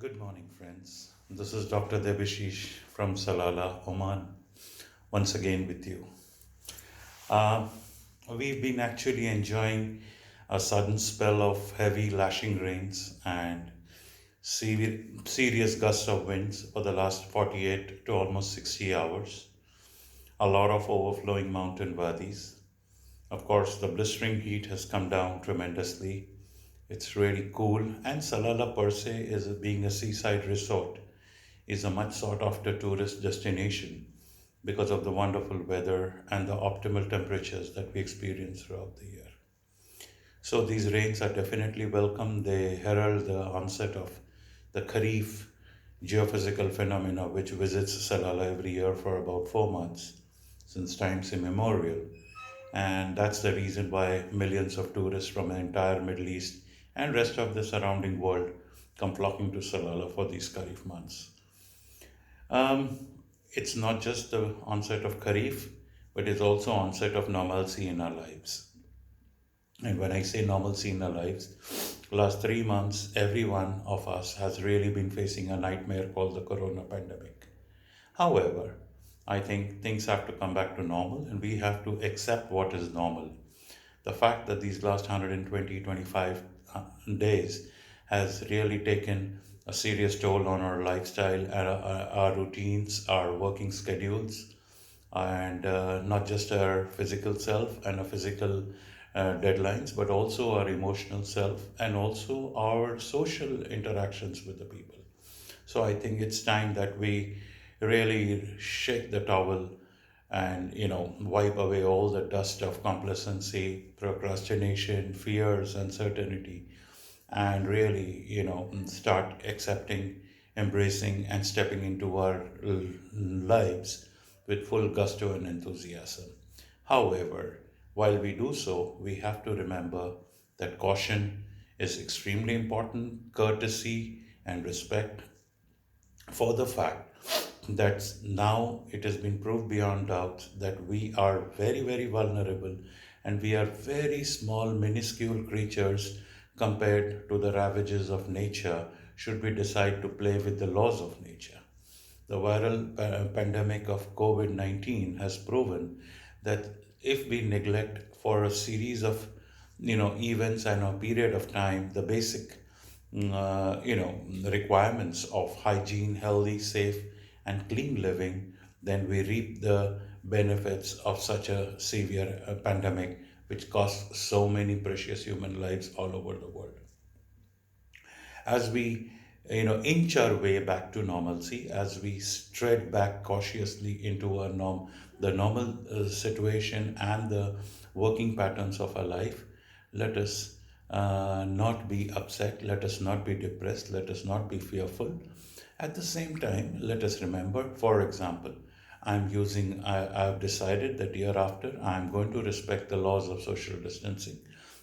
Good morning, friends. This is Dr. Debashish from Salalah, Oman, once again with you. Uh, we've been actually enjoying a sudden spell of heavy lashing rains and serious gusts of winds for the last 48 to almost 60 hours. A lot of overflowing mountain valleys. Of course, the blistering heat has come down tremendously. It's really cool, and Salalah per se is being a seaside resort is a much sought after tourist destination because of the wonderful weather and the optimal temperatures that we experience throughout the year. So these rains are definitely welcome. They herald the onset of the Kharif geophysical phenomena which visits Salalah every year for about 4 months since times immemorial. And that's the reason why millions of tourists from the entire Middle East and rest of the surrounding world come flocking to Salalah for these Kharif months. It's not just the onset of Kharif, but it's also onset of normalcy in our lives. And when I say normalcy in our lives, last 3 months, every one of us has really been facing a nightmare called the corona pandemic. However, I think things have to come back to normal and we have to accept what is normal. The fact that these last 120, 25 days has really taken a serious toll on our lifestyle, our routines, our working schedules, and not just our physical self and our physical deadlines, but also our emotional self and also our social interactions with the people. So I think it's time that we really shake the towel and wipe away all the dust of complacency, procrastination, fears, uncertainty, and really start accepting, embracing, and stepping into our lives with full gusto and enthusiasm. However, while we do so, we have to remember that caution is extremely important, courtesy and respect for the fact that now it has been proved beyond doubt that we are very, very vulnerable and we are very small, minuscule creatures compared to the ravages of nature should we decide to play with the laws of nature. The viral pandemic of COVID 19 has proven that if we neglect for a series of events and a period of time the basic requirements of hygiene, healthy, safe, and clean living, then we reap the benefits of such a severe pandemic, which cost so many precious human lives all over the world. As we inch our way back to normalcy, as we tread back cautiously into the normal situation and the working patterns of our life, let us not be upset, let us not be depressed, let us not be fearful. At the same time, let us remember, for example, I've decided that year after I'm going to respect the laws of social distancing.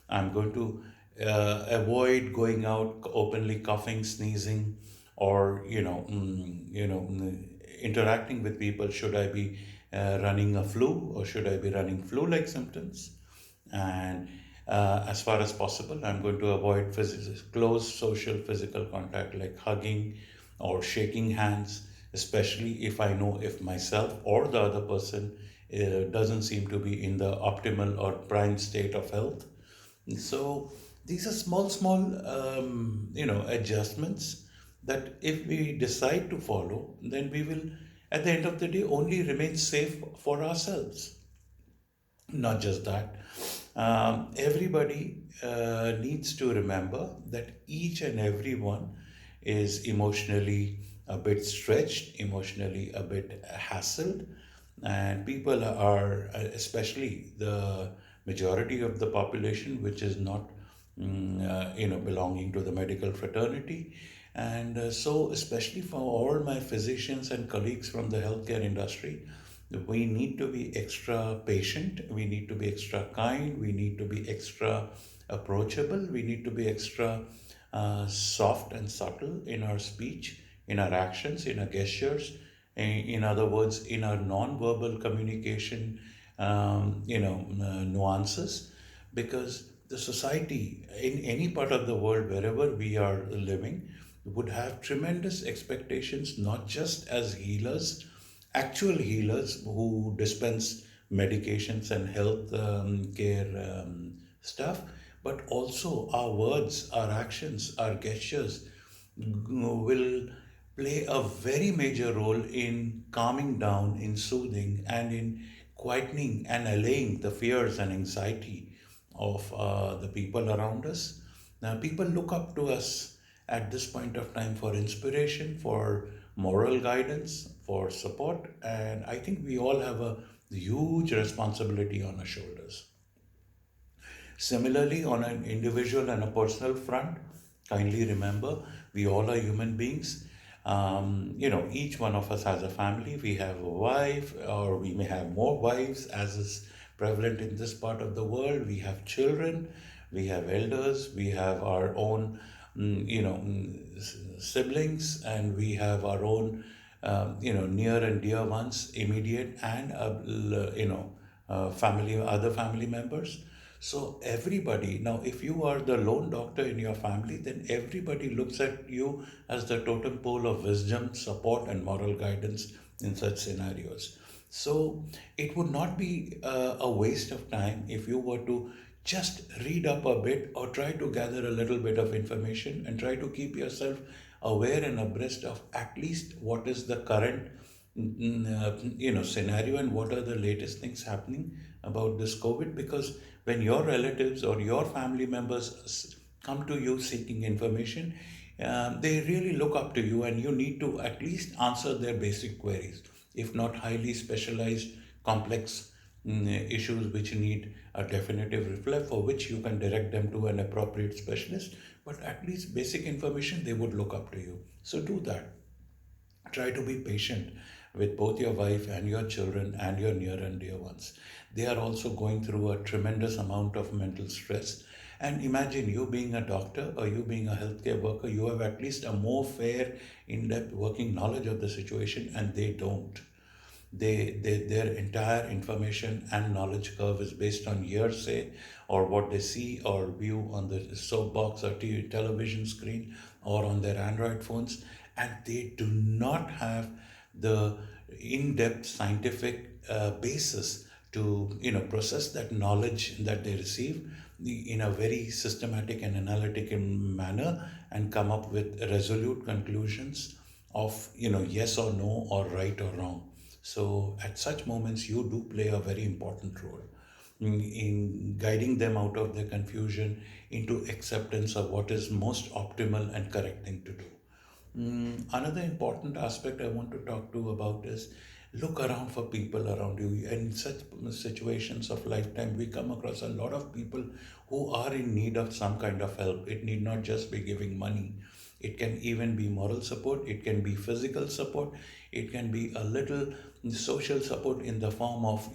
I'm going to avoid going out openly coughing, sneezing, or interacting with people. Should I be running a flu or should I be running flu-like symptoms? And as far as possible, I'm going to avoid close social physical contact like hugging or shaking hands, especially if I know if myself or the other person doesn't seem to be in the optimal or prime state of health. So these are small, adjustments that if we decide to follow, then we will, at the end of the day, only remain safe for ourselves. Not just that, everybody needs to remember that each and every one is emotionally a bit stretched, emotionally a bit hassled, and people are, especially the majority of the population, which is not, belonging to the medical fraternity. And so, especially for all my physicians and colleagues from the healthcare industry, we need to be extra patient, we need to be extra kind, we need to be extra approachable, we need to be extra soft and subtle in our speech, in our actions, in our gestures, in other words, in our non-verbal communication, nuances, because the society in any part of the world, wherever we are living, would have tremendous expectations, not just as healers, actual healers who dispense medications and health care stuff, but also our words, our actions, our gestures will play a very major role in calming down, in soothing, and in quietening and allaying the fears and anxiety of the people around us. Now, people look up to us at this point of time for inspiration, for moral guidance, for support, and I think we all have a huge responsibility on our shoulders. Similarly, on an individual and a personal front, kindly remember we all are human beings. Each one of us has a family. We have a wife, or we may have more wives, as is prevalent in this part of the world. We have children, we have elders, we have our own, siblings, and we have our own, near and dear ones, immediate and, family, other family members. So everybody, now if you are the lone doctor in your family, then everybody looks at you as the totem pole of wisdom, support, and moral guidance in such scenarios. So it would not be a waste of time if you were to just read up a bit or try to gather a little bit of information and try to keep yourself aware and abreast of at least what is the current scenario and what are the latest things happening about this COVID, because when your relatives or your family members come to you seeking information, they really look up to you, and you need to at least answer their basic queries, if not highly specialized, complex issues which need a definitive reply, for which you can direct them to an appropriate specialist. But at least basic information, they would look up to you. So do that. Try to be patient with both your wife and your children and your near and dear ones. They are also going through a tremendous amount of mental stress. And imagine you being a doctor or you being a healthcare worker, you have at least a more fair, in depth working knowledge of the situation, and they don't. Their entire information and knowledge curve is based on hearsay or what they see or view on the soapbox or television screen or on their Android phones, and they do not have the in-depth scientific basis to process that knowledge that they receive in a very systematic and analytical manner and come up with resolute conclusions of yes or no or right or wrong. So at such moments, you do play a very important role in guiding them out of their confusion into acceptance of what is most optimal and correct thing to do. Another important aspect I want to talk to about is look around for people around you. In such situations of lifetime, we come across a lot of people who are in need of some kind of help. It need not just be giving money. It can even be moral support. It can be physical support. It can be a little social support in the form of,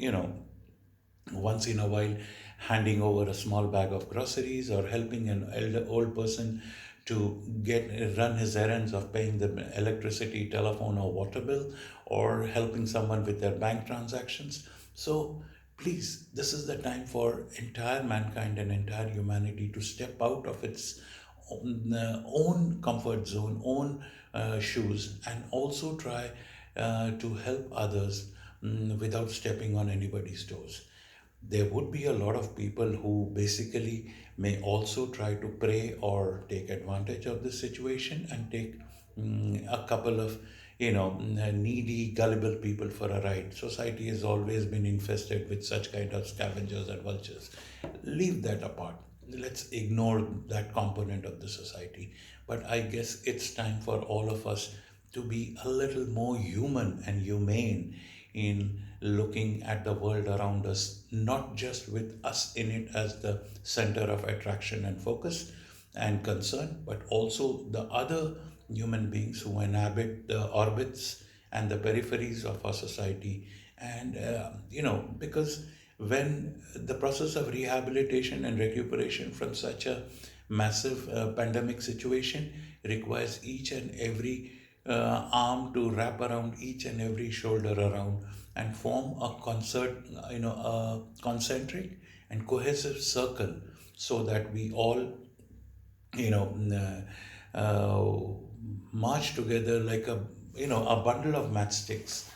once in a while handing over a small bag of groceries or helping an old person to get run his errands of paying the electricity, telephone, or water bill, or helping someone with their bank transactions. So please, this is the time for entire mankind and entire humanity to step out of its own comfort zone, own shoes, and also try to help others without stepping on anybody's toes. There would be a lot of people who basically may also try to prey or take advantage of the situation and take a couple of needy, gullible people for a ride. Society has always been infested with such kind of scavengers and vultures. Leave that apart. Let's ignore that component of the society. But I guess it's time for all of us to be a little more human and humane in looking at the world around us, not just with us in it as the center of attraction and focus and concern, but also the other human beings who inhabit the orbits and the peripheries of our society. And, because when the process of rehabilitation and recuperation from such a massive pandemic situation requires each and every arm to wrap around each and every shoulder around and form a a concentric and cohesive circle, so that we all, you know, uh, uh, march together like a bundle of matchsticks,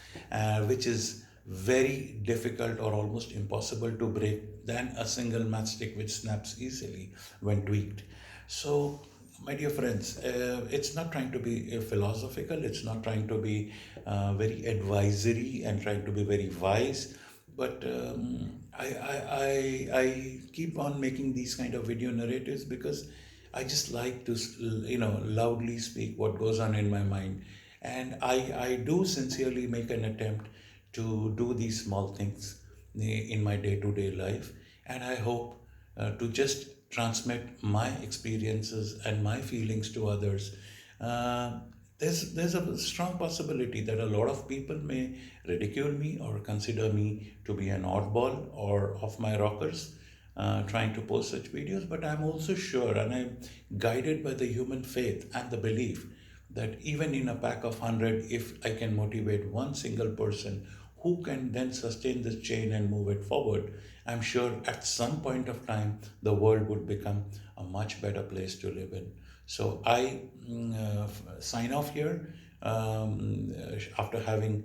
which is very difficult or almost impossible to break than a single matchstick which snaps easily when tweaked. So, my dear friends, it's not trying to be philosophical, it's not trying to be very advisory and trying to be very wise, but I keep on making these kind of video narratives because I just like to, loudly speak what goes on in my mind. And I do sincerely make an attempt to do these small things in my day to day life. And I hope to just transmit my experiences and my feelings to others. Uh, there's a strong possibility that a lot of people may ridicule me or consider me to be an oddball or off my rockers trying to post such videos, but I'm also sure and I'm guided by the human faith and the belief that even in a pack of 100, if I can motivate one single person who can then sustain this chain and move it forward, I'm sure at some point of time the world would become a much better place to live in. So I sign off here after having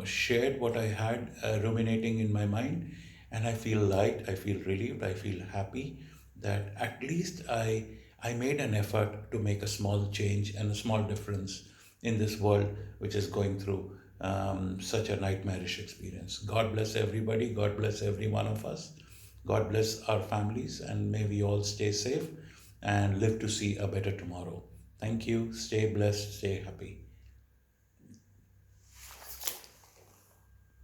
shared what I had ruminating in my mind, and I feel light, I feel relieved, I feel happy that at least I made an effort to make a small change and a small difference in this world which is going through such a nightmarish experience. God bless everybody. God bless every one of us. God bless our families, and may we all stay safe and live to see a better tomorrow. Thank you. Stay blessed. Stay happy.